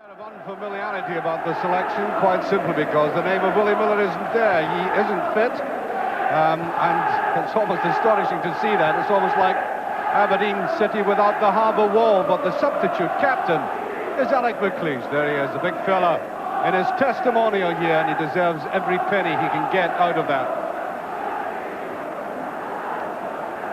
Of unfamiliarity about the selection, quite simply because the name of Willie Miller isn't there. He isn't fit, and it's almost astonishing to see that. It's almost like Aberdeen City without the harbour wall, but the substitute captain is Alec McLeish. There he is, a big fella in his testimonial here, and he deserves every penny he can get out of that.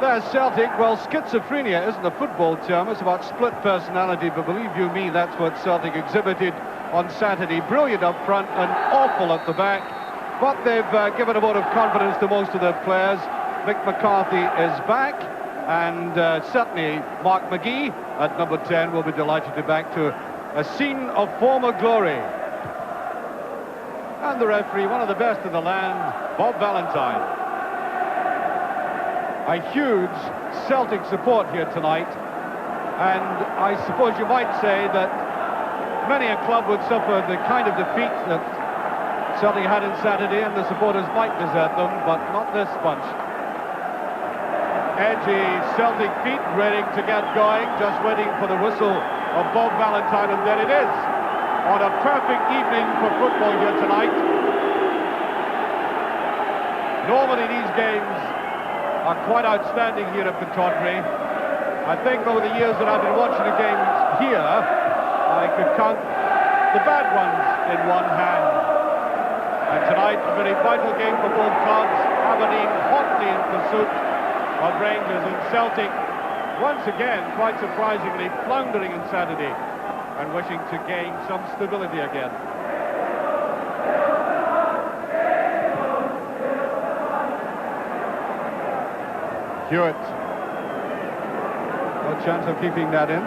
There's Celtic. Well, schizophrenia isn't a football term, it's about split personality, but believe you me, that's what Celtic exhibited on Saturday. Brilliant up front and awful at the back, but they've given a vote of confidence to most of their players. Mick McCarthy is back, and certainly Mark McGee at number 10 will be delighted to be back to a scene of former glory. And the referee, one of the best in the land, Bob Valentine. A huge Celtic support here tonight, and I suppose you might say that many a club would suffer the kind of defeat that Celtic had on Saturday, and the supporters might desert them, but not this bunch. Edgy Celtic feet ready to get going, just waiting for the whistle of Bob Valentine, and there it is, on a perfect evening for football here tonight. Normally these games are quite outstanding here at Pittodrie. I think over the years that I've been watching the games here, I could count the bad ones in one hand. And tonight, a very vital game for both clubs. Aberdeen hotly in pursuit of Rangers, and Celtic, once again, quite surprisingly, floundering on Saturday and wishing to gain some stability again. Hewitt. No chance of keeping that in.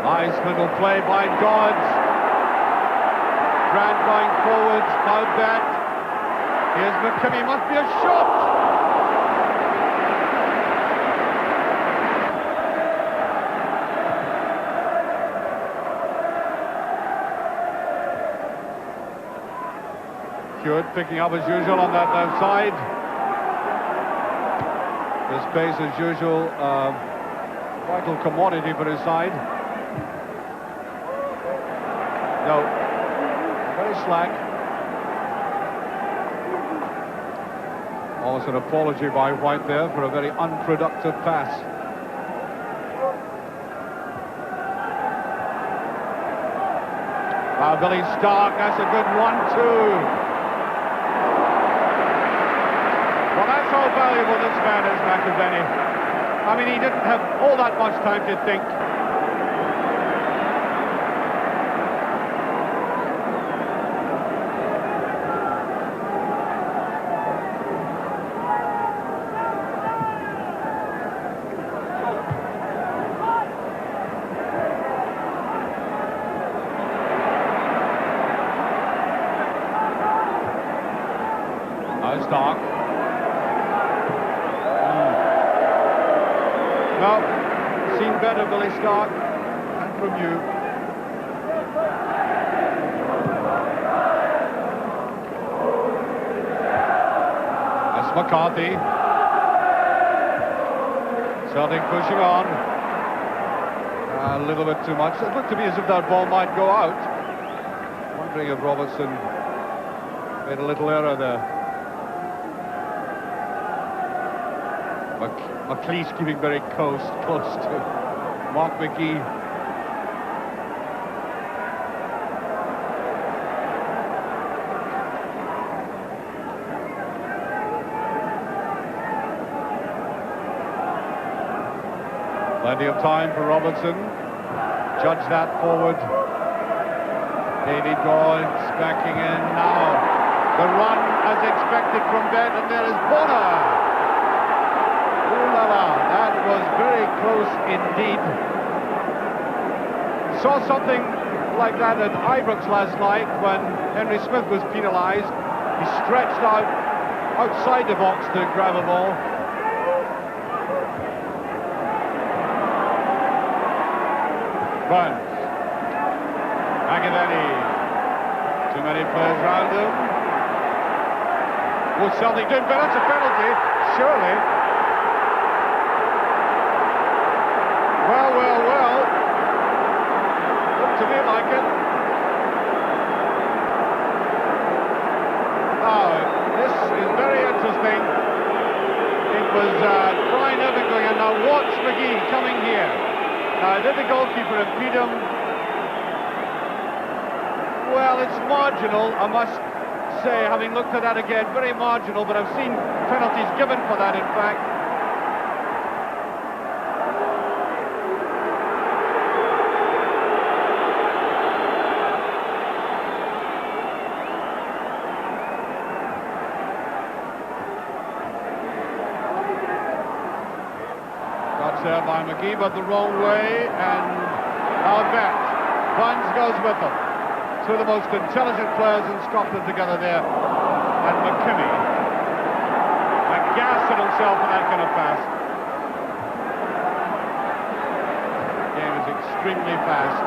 Nice little play by Dodds. Grant going forwards, now back. Here's McKimmie, must be a shot! Hewitt picking up as usual on that left side. The space as usual, vital commodity for his side. No, very slack. Almost an apology by White there for a very unproductive pass. Now Billy Stark, that's a good 1-2. Well, that's how valuable this man is, McAvenny. I mean, he didn't have all that much time to think. Now Stark. No, seen better, Billy Stark, and from you. That's McCarthy. Celtic pushing on. A little bit too much. It looked to me as if that ball might go out. Wondering if Robertson made a little error there. McLeish keeping very close to Mark McGee. Plenty of time for Robertson. Judge that forward. Davy Gord's backing in now. The run as expected from Ben, and there is Bonner. That was very close indeed. Saw something like that at Ibrox last night when Henry Smith was penalised. He stretched out outside the box to grab a ball. Burns. Too many players round him. Will Celtic do better? It's a penalty, surely. Well. Looked to me like it. Oh, this is very interesting. It was Brian Evergreen, and now watch McGee coming here. Did the goalkeeper impede him? Well, it's marginal, I must say, having looked at that again, very marginal, but I've seen penalties given for that, in fact. Got there by McGee, but the wrong way, and now back. Bunds goes with them. Two of the most intelligent players in Scotland together there, and McKinney aghast at himself for that kind of pass. The game is extremely fast.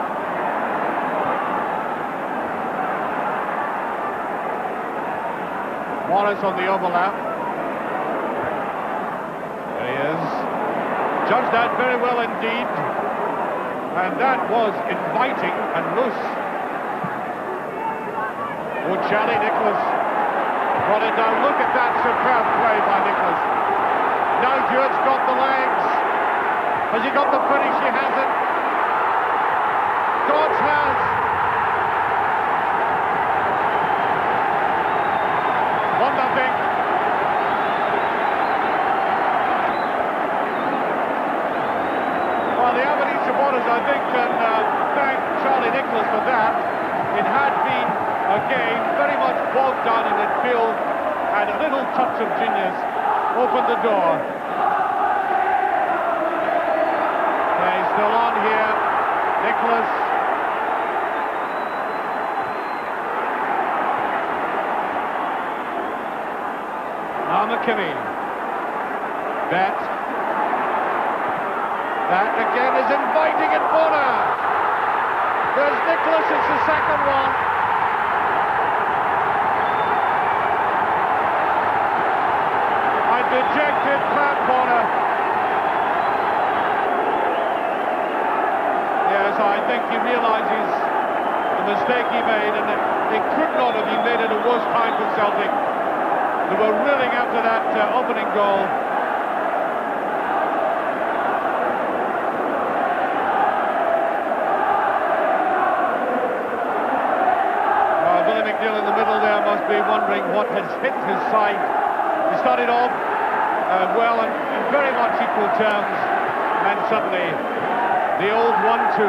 Morris on the overlap. There he is. Judged that very well indeed, and that was inviting and loose. Charlie Nicholas brought it down. Look at that superb play by Nicholas. Now Hewitt's got the legs. Has he got the finish? He hasn't. Dodds has. One nothing. Well, the Aberdeen supporters, I think, can thank Charlie Nicholas for that. It had been a game very much bogged down in midfield, and a little touch of genius opened the door. Yeah, he's still on here. Nicholas. Now McKinney. That again is inviting in corner. There's Nicholas, it's the second one. Dejected Pat Bonner. Yes, I think he realises the mistake he made, and it could not have been made at a worse time for Celtic. They were reeling after that opening goal. Billy McNeil in the middle there must be wondering what has hit his side. He started off well and in very much equal terms, and suddenly the old 1-2.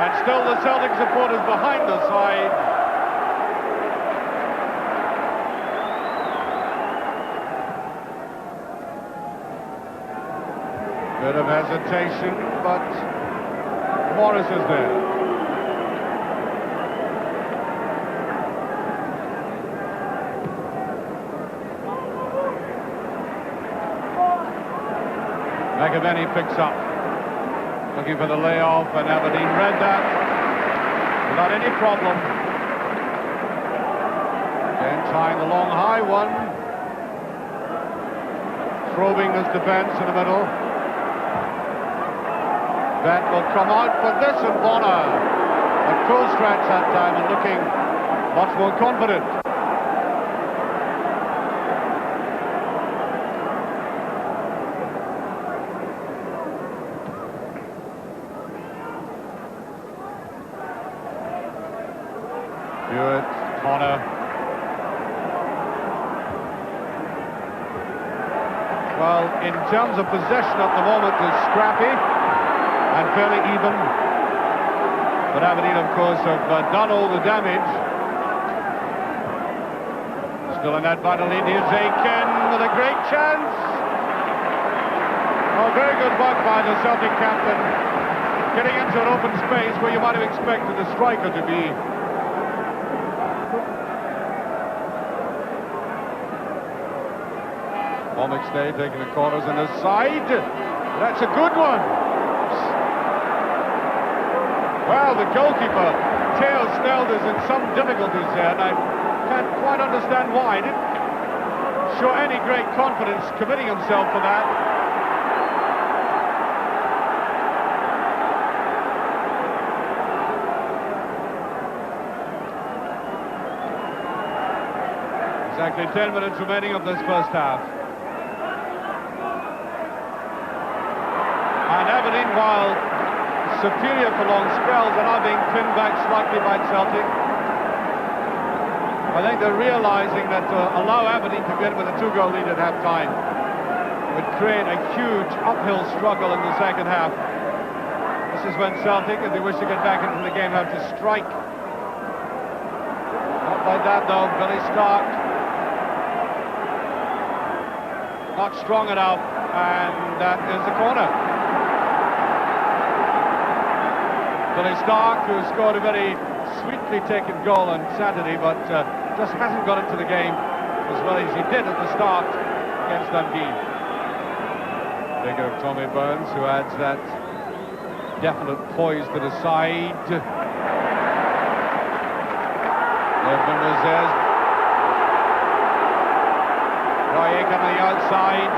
And still the Celtic supporters behind the side. Bit of hesitation, but Morris is there. McAvenny picks up, looking for the layoff, and Aberdeen read that without any problem. Again, trying the long high one. Probing his defence in the middle. That will come out for this, and Bonner at full stretch that time and looking much more confident. Hewitt, Connor. Well, in terms of possession at the moment, it's scrappy and fairly even. But Aberdeen, of course, have done all the damage. Still in that battle, here's Aiken with a great chance. Oh, very good work by the Celtic captain, getting into an open space where you might have expected the striker to be. Day taking the corners on his side. That's a good one. Well, the goalkeeper, Theo Snell, is in some difficulties there, and I can't quite understand why. He didn't show any great confidence committing himself for that. Exactly 10 minutes remaining of this first half. And Aberdeen, while superior for long spells, are now being pinned back slightly by Celtic. I think they're realising that to allow Aberdeen to get with a 2-goal lead at half-time would create a huge uphill struggle in the second half. This is when Celtic, if they wish to get back into the game, have to strike. Not like that, though. Billy Stark. Not strong enough, and that is the corner. Billy Stark, who scored a very sweetly taken goal on Saturday, but just hasn't got into the game as well as he did at the start against Dundee. Figure of Tommy Burns, who adds that definite poise to the side. Irvin was there. Roy Aiken on the outside.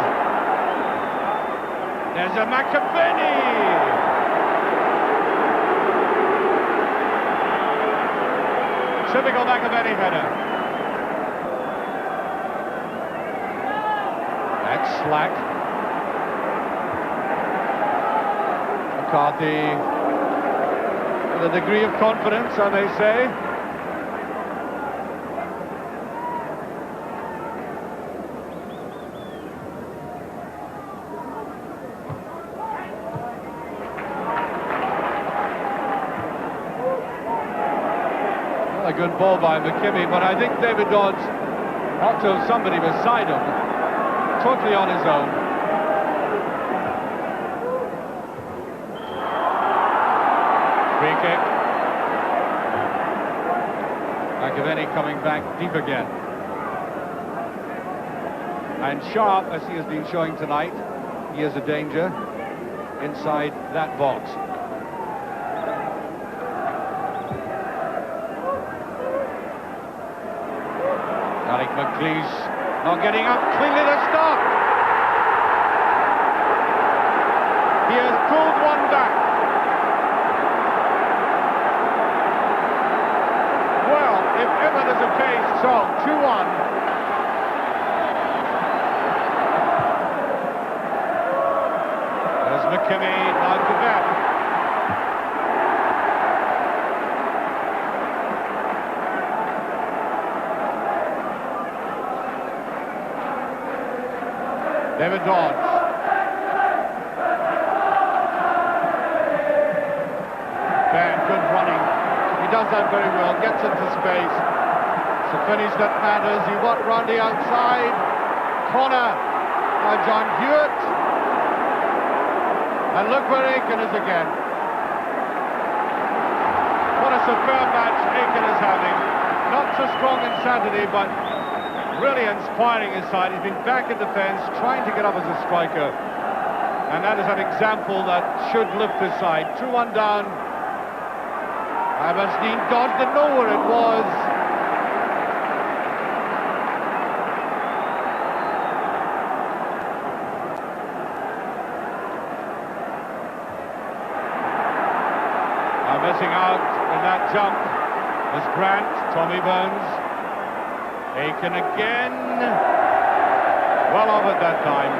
There's a McAvenny. Typical McAvenny header. That's slack. McCarthy with a degree of confidence, I may say. A good ball by McKimmie, but I think David Dodds ought to have somebody beside him, totally on his own. Free kick. McAvenny coming back deep again. And Sharp, as he has been showing tonight, he is a danger inside that box. Alec McLeish not getting up cleanly to stop. He has pulled one back. Well, if ever there's a case, so 2-1. There's McKimmie now to bat. David Dodds. Ben, good running. He does that very well, gets into space. It's a finish that matters. He went round the outside. Corner by John Hewitt. And look where Aiken is again. What a superb match Aiken is having. Not so strong on Saturday, but really inspiring his side. He's been back in defence, trying to get up as a striker. And that is an example that should lift his side. 2-1 down. Aberdeen dodged to know where it was. Now missing out in that jump was Grant, Tommy Burns. Aiken again, well off at that time.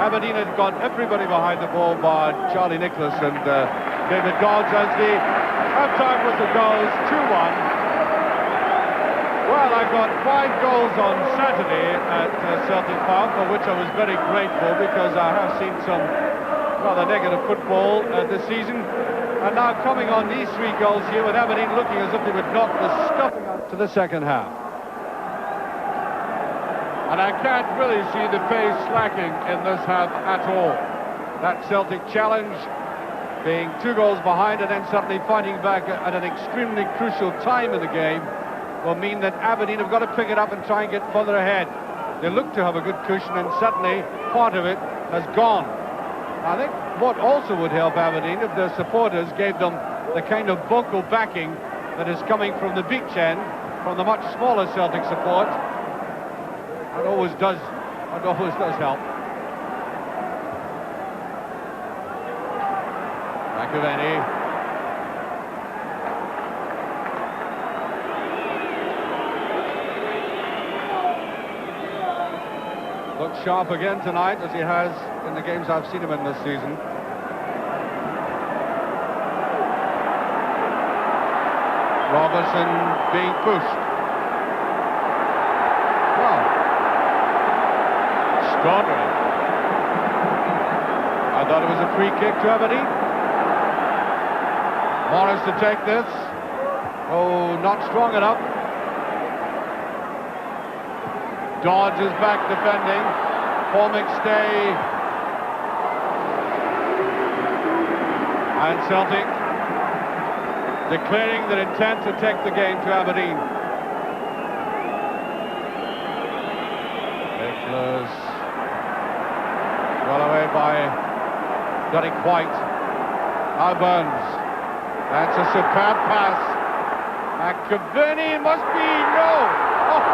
Aberdeen had got everybody behind the ball by Charlie Nicholas and David Dodds as the half-time whistle goes 2-1. Well, I got 5 goals on Saturday at Celtic Park, for which I was very grateful because I have seen some rather negative football this season. And now coming on these 3 goals here with Aberdeen looking as if they would knock the stuffing out to the second half. And I can't really see the pace slacking in this half at all. That Celtic challenge, being 2 goals behind and then suddenly fighting back at an extremely crucial time in the game, will mean that Aberdeen have got to pick it up and try and get further ahead. They look to have a good cushion and suddenly part of it has gone. I think what also would help Aberdeen if their supporters gave them the kind of vocal backing that is coming from the beach end, from the much smaller Celtic support. That always does help. McAvenny. Looks sharp again tonight, as he has in the games I've seen him in this season. Robertson being pushed. Wow. Extraordinary. I thought it was a free kick to Aberdeen. Morris to take this. Oh, not strong enough. Dodge is back defending. Paul McStay. And Celtic declaring their intent to take the game to Aberdeen. Nicholas. Well away by Derek White. Now Burns. That's a superb pass. McAvenny must be no. Oh.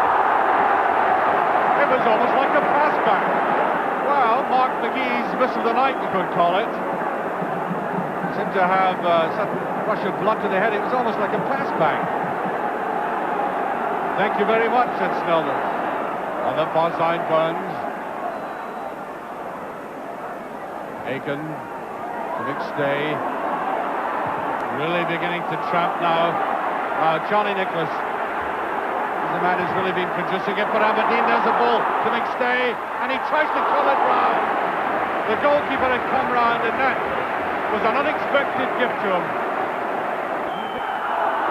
It was almost like a pass back. Well, Mark McGee's miss of the night, you could call it. Seemed to have some rush of blood to the head. It was almost like a pass back. Thank you very much, said Snelder. On the far side, Burns. Aiken to McStay. Really beginning to trap now. Charlie Nicholas. The man has really been producing it for Aberdeen. There's a ball to McStay, and he tries to kill it round. The goalkeeper had come round, and that was an unexpected gift to him.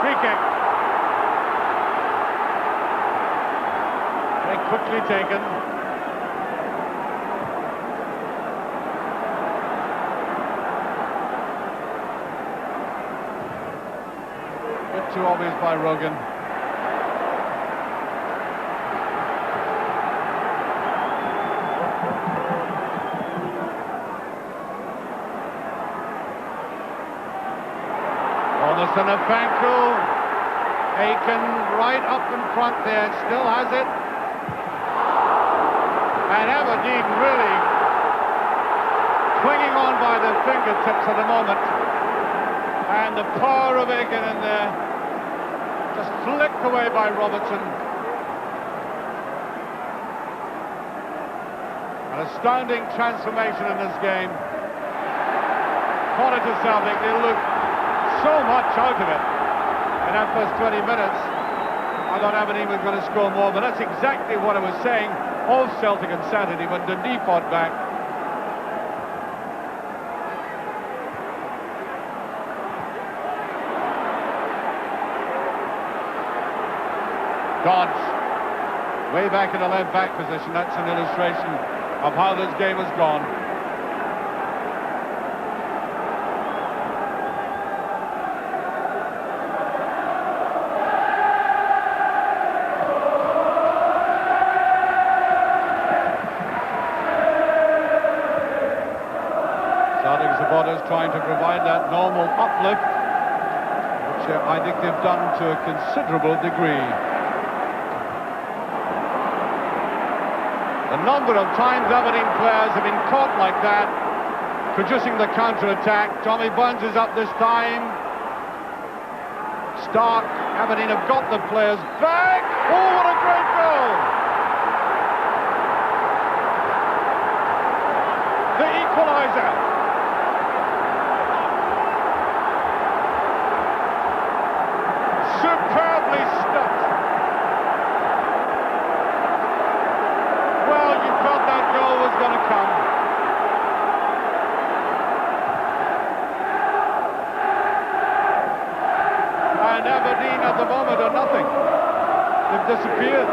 Free kick. Very quickly taken. Bit too obvious by Rogan. And a Fankel, Aiken right up in front there, still has it. And Aberdeen really clinging on by their fingertips at the moment. And the power of Aiken in there, just flicked away by Robertson. An astounding transformation in this game. Quarter to Celtic, they look so much out of it in that first 20 minutes. I thought Aberdeen was going to score more, but that's exactly what I was saying of Celtic on Saturday when Dundee fought back. Dodge way back in the left back position. That's an illustration of how this game has gone. Trying to provide that normal uplift, which I think they've done to a considerable degree. The number of times Aberdeen players have been caught like that, producing the counter-attack. Tommy Burns is up this time. Stark, Aberdeen have got the players back. Oh, what a great goal! The equaliser. Superbly stuffed. Well, you felt that goal was going to come. And Aberdeen at the moment are nothing. They've disappeared.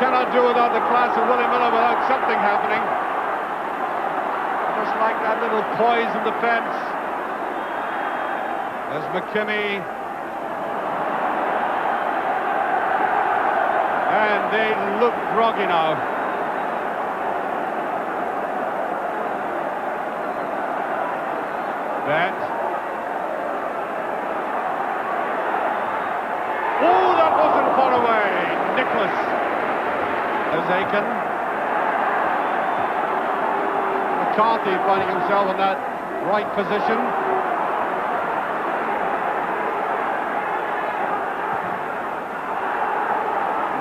Cannot do without the class of Willie Miller without something happening. Just like that little poise in defence. There's McKimmie. And they look groggy now. Bet. Oh, that wasn't far away. Nicholas. There's Aiken. McCarthy finding himself in that right position.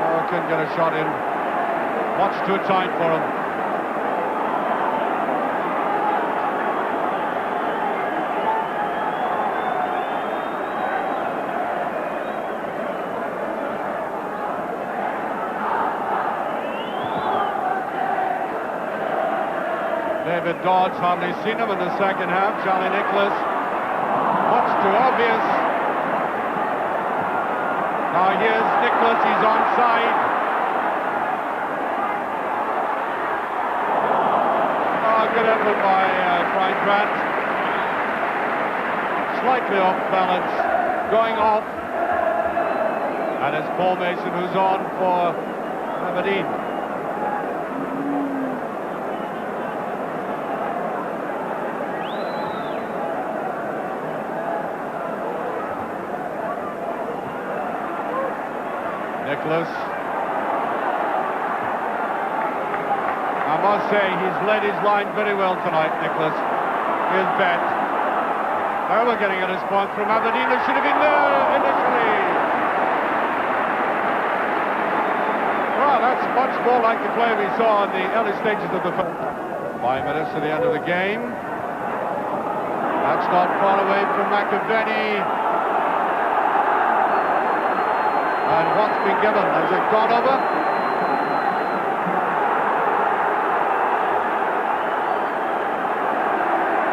Oh, couldn't get a shot in. Much too tight for him. David Dodds, hardly seen him in the second half. Charlie Nicholas, much too obvious. Now here's Nicholas, he's onside. Oh, good effort by Brian Grant. Slightly off balance, going off. And it's Paul Mason who's on for Aberdeen. Nicholas. I must say he's led his line very well tonight, Nicholas. Here's Bet. Now we're getting a response from Aberdeen. It should have been there initially. Well, that's much more like the play we saw in the early stages of the first. 5 minutes to the end of the game. That's not far away from McAvenny. And what's been given? Has it gone over?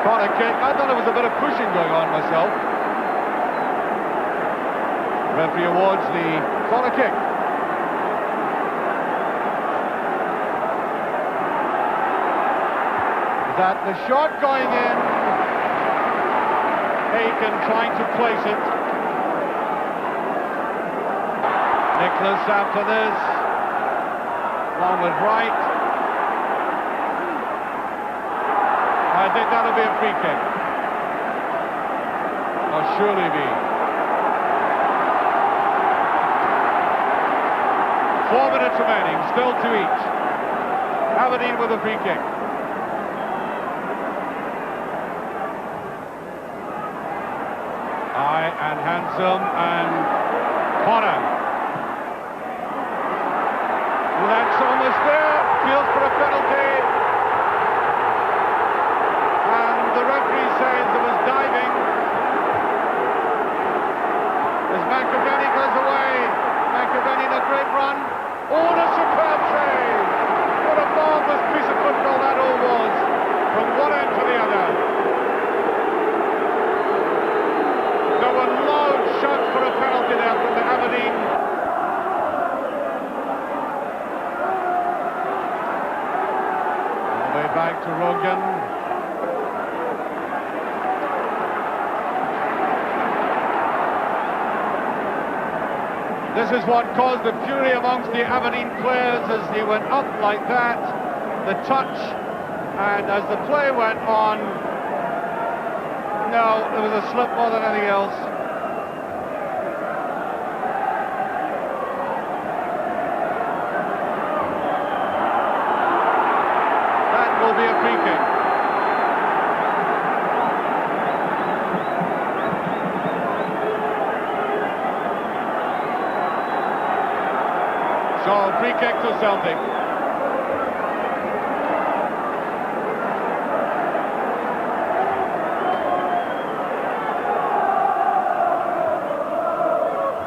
Corner kick. I thought there was a bit of pushing going on myself. Referee awards the corner kick. Is that the shot going in? Aiken trying to place it. Nicholas after this, along with Wright. I think that'll be a free kick. Or surely be. 4 minutes remaining, still to each. Aberdeen with a free kick. High and handsome and corner. That's almost there. Feels for a penalty. And the referee says there was diving. As McAvenny goes away. McAvenny in a great run. Oh, a superb save. What a marvellous piece of football that all was. From one end to the other. There were loud shouts for a penalty there from the Aberdeen. Back to Rogan. This is what caused the fury amongst the Aberdeen players as he went up like that. The touch, and as the play went on, no, there was a slip more than anything else. Will be a free kick. So, free kick to Celtic.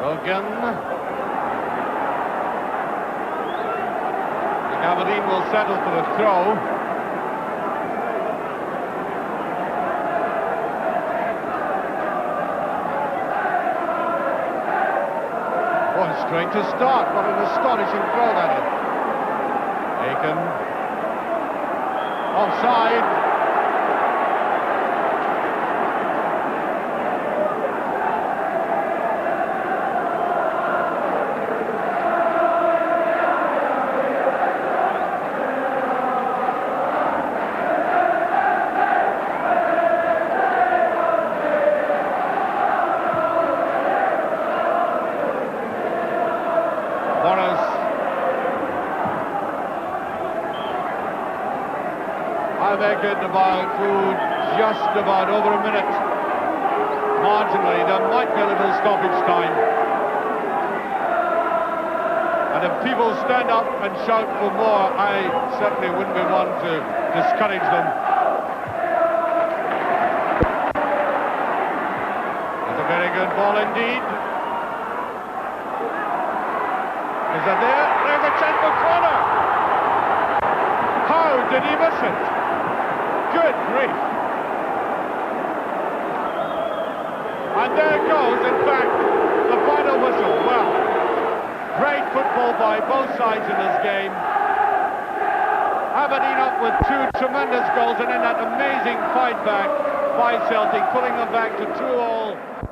Rogan. Aberdeen will settle for the throw. Straight to start. What an astonishing throw that is. Aiken. Offside. make it just about over a minute. Marginally, there might be a little stoppage time. And if people stand up and shout for more, I certainly wouldn't be one to discourage them. It's a very good ball indeed. Is that there? There's a chance for corner. How did he miss it? Good grief. And there goes, in fact, the final whistle. Well, great football by both sides in this game. Aberdeen up with two tremendous goals, and then that amazing fight back by Celtic, pulling them back to 2-2.